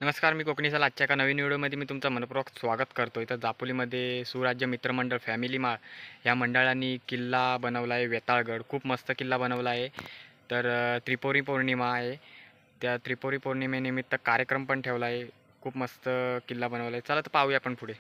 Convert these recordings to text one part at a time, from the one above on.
नमस्कार, मी कोकणीचा आजच्या एका नवीन व्हिडिओमध्ये मी तुमचं मनपूर्वक स्वागत करतो. इथं दापोलीमध्ये सुराज्य मित्रमंडळ फॅमिली माळ या मंडळाने किल्ला बनवला आहे वेताळगड. खूप मस्त किल्ला बनवला आहे. तर त्रिपुरी पौर्णिमा आहे, त्या त्रिपुरी पौर्णिमेनिमित्त कार्यक्रम पण ठेवला आहे. खूप मस्त किल्ला बनवला आहे. चला तर पाहूया आपण पुढे.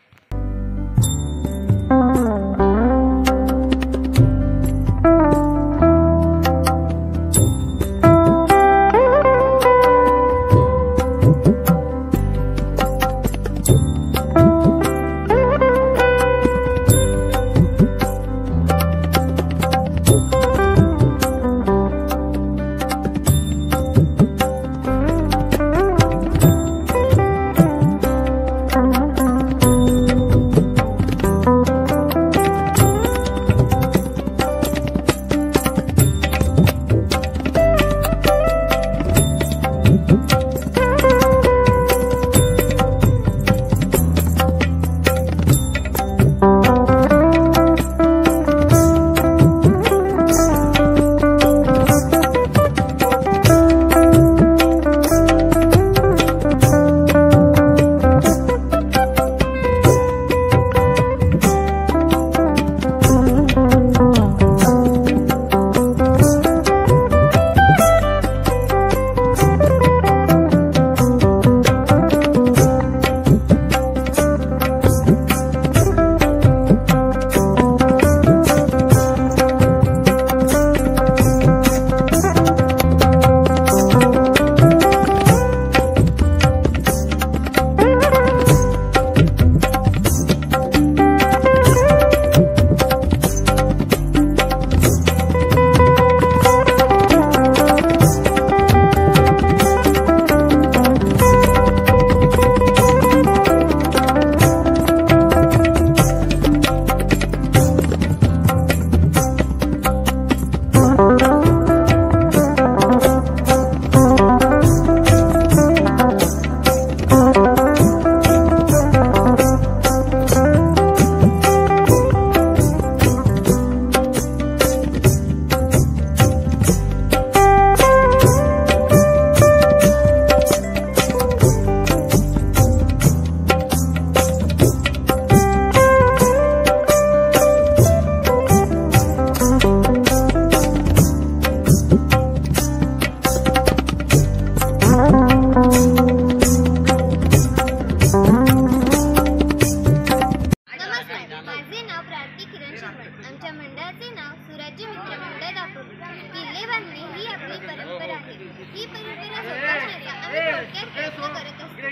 आमच्या मंडळाचे नाव सुराज्य मित्रमंडळ दापोली. किल्ले बांधणे ही आपली परंपरा आहे. ही परंपरा जोपासण्याचा आम्ही थोडक्यात प्रयत्न करत असतो.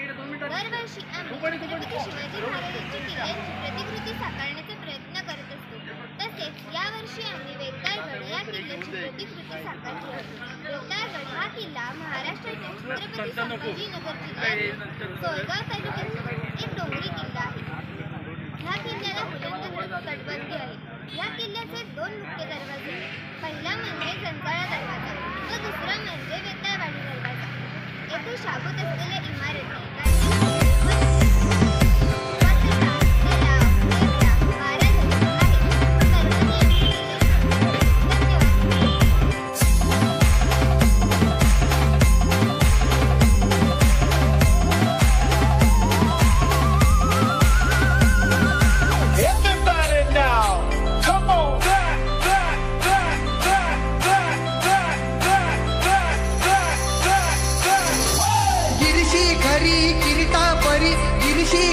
दरवर्षी आम्ही छत्रपती शिवाजी महाराजांच्या किल्ल्यांची प्रतिकृती साकारण्याचा प्रयत्न करत असतो. तसेच यावर्षी आम्ही वेताळगड या किल्ल्याची प्रतिकृती साकारली आहे. वेताळगड हा किल्ला महाराष्ट्राच्या छत्रपती संभाजीनगर जिल्ह्यातील सोयगाव तालुक्यातील एक डोंगरी किल्ला आहे. ह्या किल्ल्याला बुलंद तटबंदी आहे. या किल्ल्याचे दोन मुख्य दरवाजे आहेत. पहिला म्हणजे जंजाळा दरवाजा व दुसरा म्हणजे वेताळवाडी दरवाजा. येथे शाबूत असलेल्या इमारती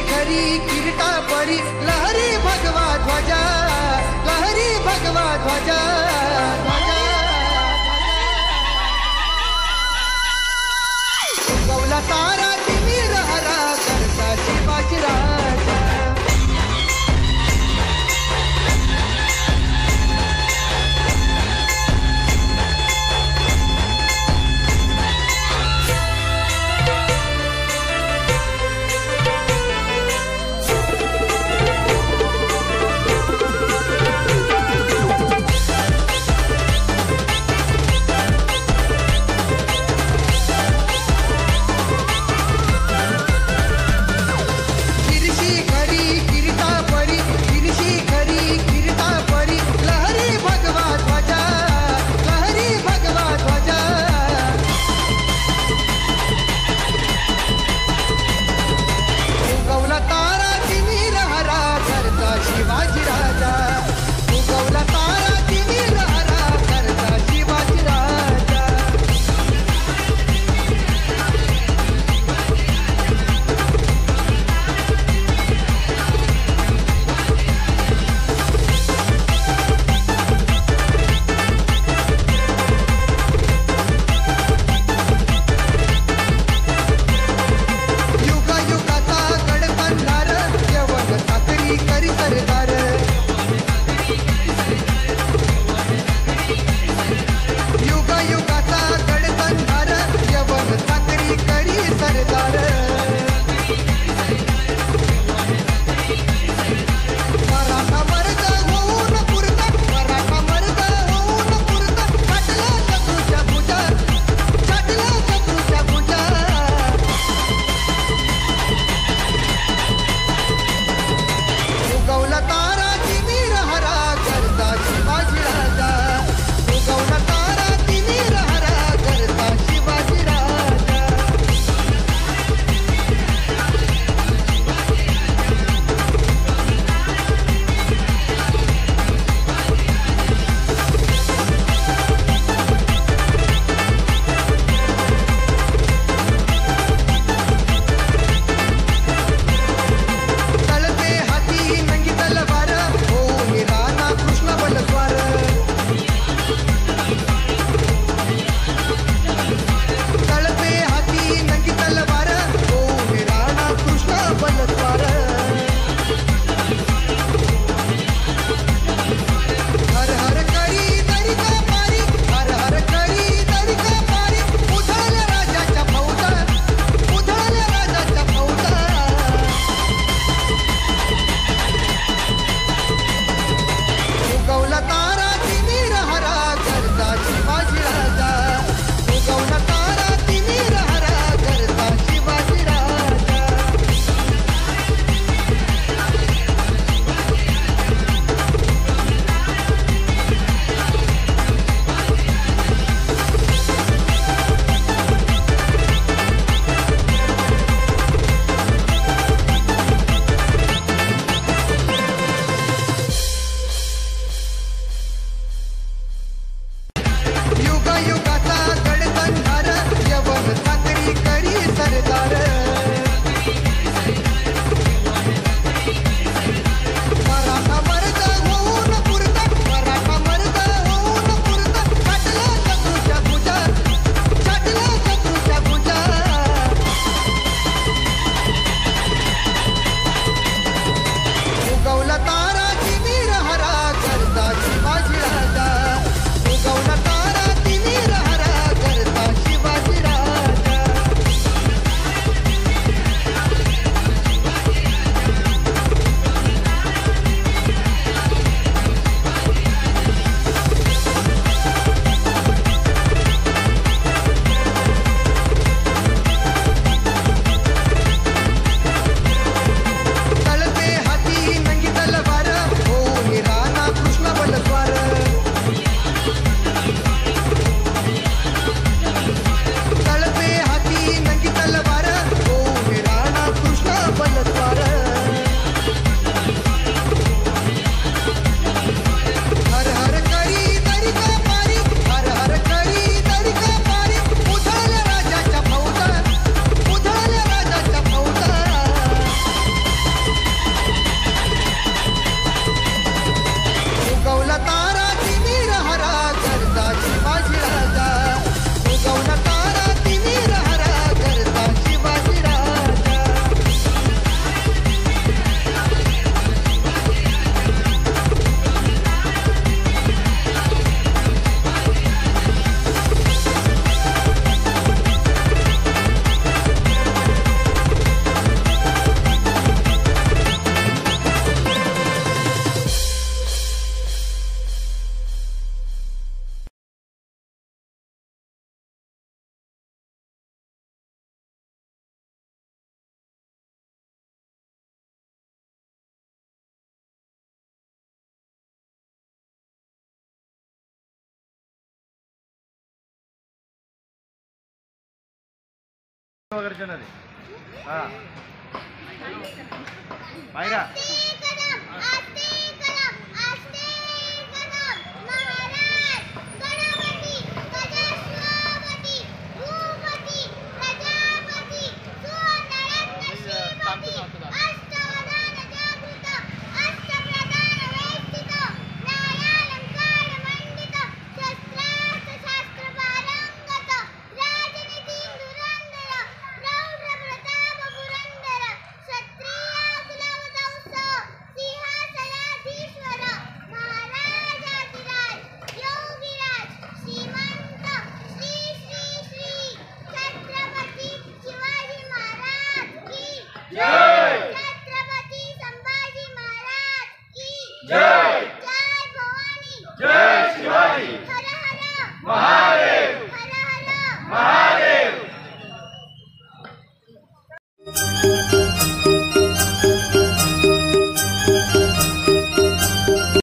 खरी किरीटा परी लहरी भगवा ध्वजा, लहरी भगवा ध्वजा, गौला तारा तिमीर हरा करता शिवाजी राजा. वगैरे रे हा पायरा